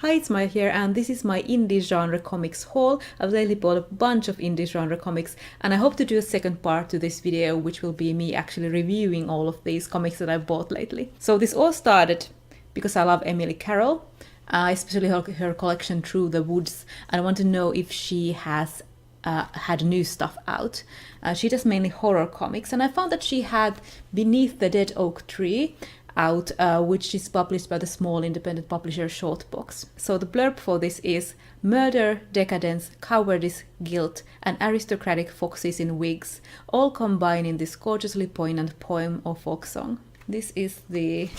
Hi, it's Maija here, and this is my indie genre comics haul. I've lately bought a bunch of indie genre comics, and I hope to do a second part to this video, which will be me actually reviewing all of these comics that I've bought lately. So this all started because I love Emily Carroll, especially her collection Through the Woods, and I want to know if she has had new stuff out. She does mainly horror comics, and I found that she had Beneath the Dead Oak Tree out, which is published by the small independent publisher Shortbox. So the blurb for this is: murder, decadence, cowardice, guilt, and aristocratic foxes in wigs all combine in this gorgeously poignant poem or folk song. This is the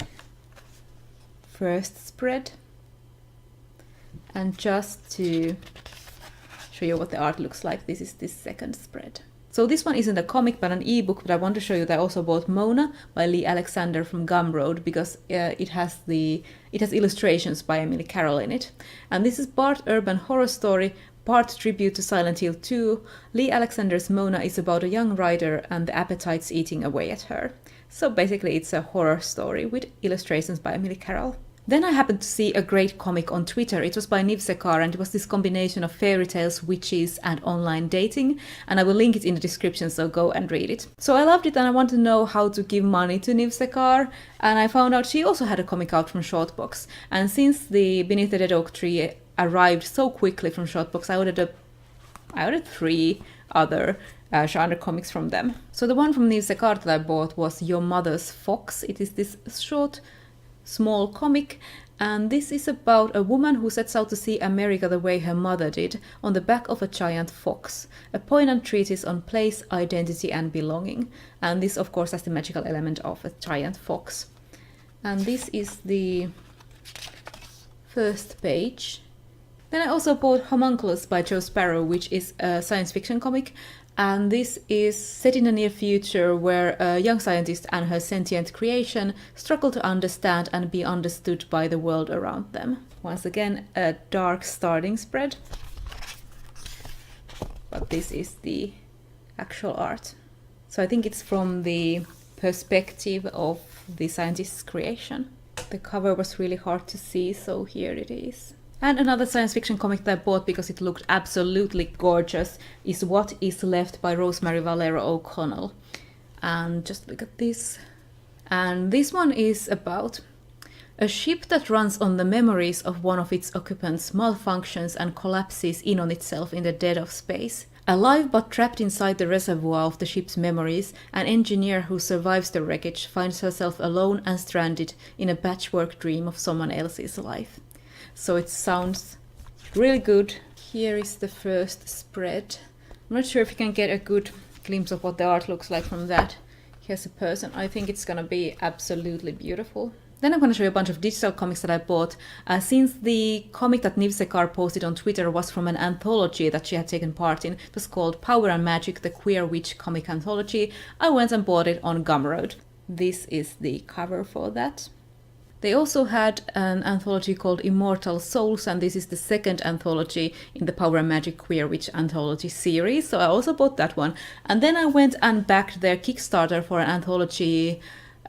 first spread, and just to show you what the art looks like, this is this second spread. So this one isn't a comic but an ebook, but I want to show you that I also bought Mona by Leigh Alexander from Gumroad because it has illustrations by Emily Carroll in it. And this is part urban horror story, part tribute to Silent Hill 2. Leigh Alexander's Mona is about a young writer and the appetites eating away at her. So basically it's a horror story with illustrations by Emily Carroll. Then I happened to see a great comic on Twitter. It was by Sekar, and it was this combination of fairy tales, witches, and online dating. And I will link it in the description, so go and read it. So I loved it, and I want to know how to give money to Sekar. And I found out she also had a comic out from Shortbox. And since the Beneath the Dead Oak Tree arrived so quickly from Shortbox, I ordered 3 other genre comics from them. So the one from Sekar that I bought was Your Mother's Fox. It is this short, small comic, and this is about a woman who sets out to see America the way her mother did, on the back of a giant fox. A poignant treatise on place, identity, and belonging. And this, of course, has the magical element of a giant fox. And this is the first page. Then I also bought Homunculus by Joe Sparrow, which is a science fiction comic. And this is set in the near future where a young scientist and her sentient creation struggle to understand and be understood by the world around them. Once again, a dark starting spread. But this is the actual art. So I think it's from the perspective of the scientist's creation. The cover was really hard to see, so here it is. And another science fiction comic that I bought because it looked absolutely gorgeous is What Is Left by Rosemary Valero-O'Connell. And just look at this. And this one is about a ship that runs on the memories of one of its occupants malfunctions and collapses in on itself in the dead of space. Alive but trapped inside the reservoir of the ship's memories, an engineer who survives the wreckage finds herself alone and stranded in a patchwork dream of someone else's life. So it sounds really good. Here is the first spread. I'm not sure if you can get a good glimpse of what the art looks like from that. Here's a person. I think it's gonna be absolutely beautiful. Then I'm gonna show you a bunch of digital comics that I bought. Since the comic that Sekar posted on Twitter was from an anthology that she had taken part in, it was called Power and Magic, the Queer Witch Comic Anthology, I went and bought it on Gumroad. This is the cover for that. They also had an anthology called Immortal Souls, and this is the second anthology in the Power and Magic Queer Witch anthology series, so I also bought that one. And then I went and backed their Kickstarter for an anthology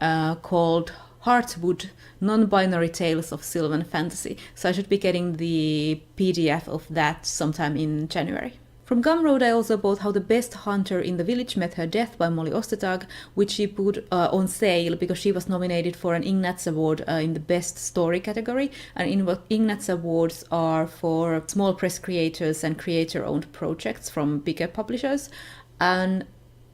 called Heartwood, Non-Binary Tales of Sylvan Fantasy, so I should be getting the PDF of that sometime in January. From Gumroad I also bought How the Best Hunter in the Village Met Her Death by Molly Ostertag, which she put on sale because she was nominated for an Ignatz Award in the Best Story category, and Ignatz Awards are for small press creators and creator-owned projects from bigger publishers. And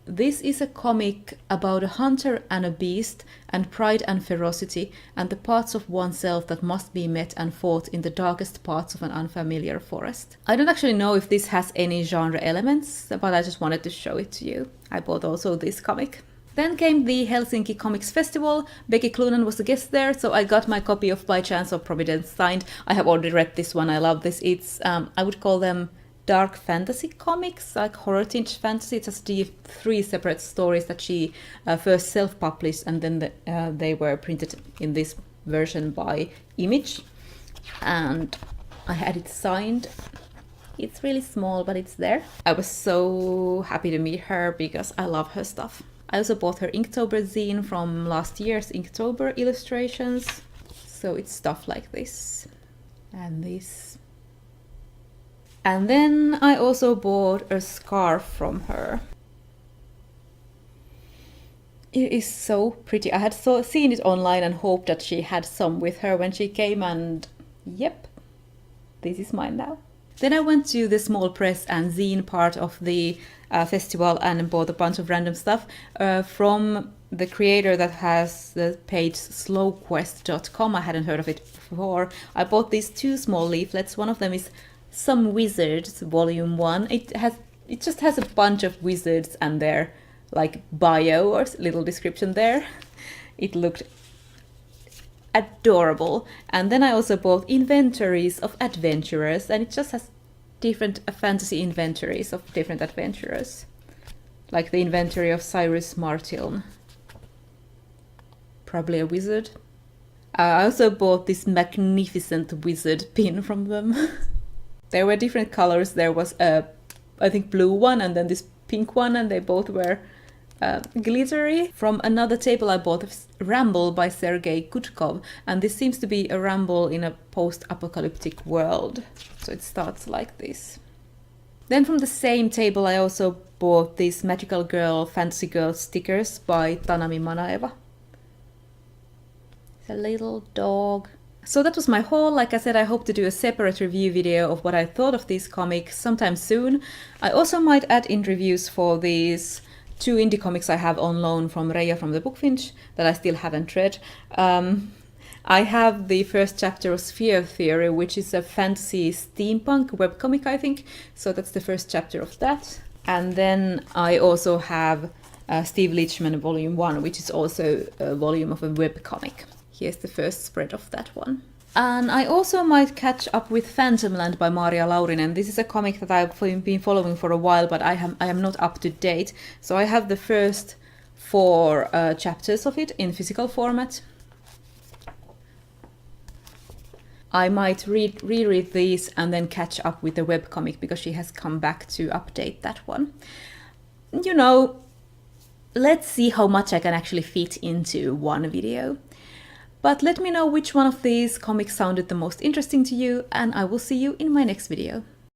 this is a comic about a hunter and a beast, and pride and ferocity, and the parts of oneself that must be met and fought in the darkest parts of an unfamiliar forest. I don't actually know if this has any genre elements, but I just wanted to show it to you. I bought also this comic. Then came the Helsinki Comics Festival. Becky Cloonan was a guest there, so I got my copy of By Chance of Providence signed. I have already read this one, I love this. It's, I would call them dark fantasy comics, like horror tinged fantasy. It has 3 separate stories that she first self-published, and then they were printed in this version by Image. And I had it signed. It's really small, but it's there. I was so happy to meet her because I love her stuff. I also bought her Inktober zine from last year's Inktober illustrations. So it's stuff like this. And this. And then I also bought a scarf from her. It is so pretty. I had seen it online and hoped that she had some with her when she came, and yep, this is mine now. Then I went to the small press and zine part of the festival and bought a bunch of random stuff from the creator that has the page slowquest.com. I hadn't heard of it before. I bought these 2 small leaflets. One of them is Some Wizards, Volume 1. It just has a bunch of wizards and their like bio or little description there. It looked adorable. And then I also bought Inventories of Adventurers, and it just has different fantasy inventories of different adventurers. Like the inventory of Cyrus Martiln. Probably a wizard. I also bought this magnificent wizard pin from them. There were different colors. There was a, I think, blue one and then this pink one, and they both were glittery. From another table I bought Ramble by Sergey Gudkov, and this seems to be a ramble in a post-apocalyptic world. So it starts like this. Then from the same table I also bought these Magical Girl, Fantasy Girl stickers by Manaeva. It's a little dog. So that was my haul. Like I said, I hope to do a separate review video of what I thought of these comics sometime soon. I also might add in reviews for these 2 indie comics I have on loan from Reija from the Bookfinch that I still haven't read. I have the first chapter of Sfeer Theory, which is a fantasy steampunk webcomic, I think. So that's the first chapter of that. And then I also have Steve Lichman Volume 1, which is also a volume of a webcomic. Here's the first spread of that one. And I also might catch up with Phantomland by Maaria Laurinen. This is a comic that I've been following for a while, but I am not up to date. So I have the first 4 chapters of it in physical format. I might reread these and then catch up with the webcomic because she has come back to update that one. You know, let's see how much I can actually fit into one video. But let me know which one of these comics sounded the most interesting to you, and I will see you in my next video.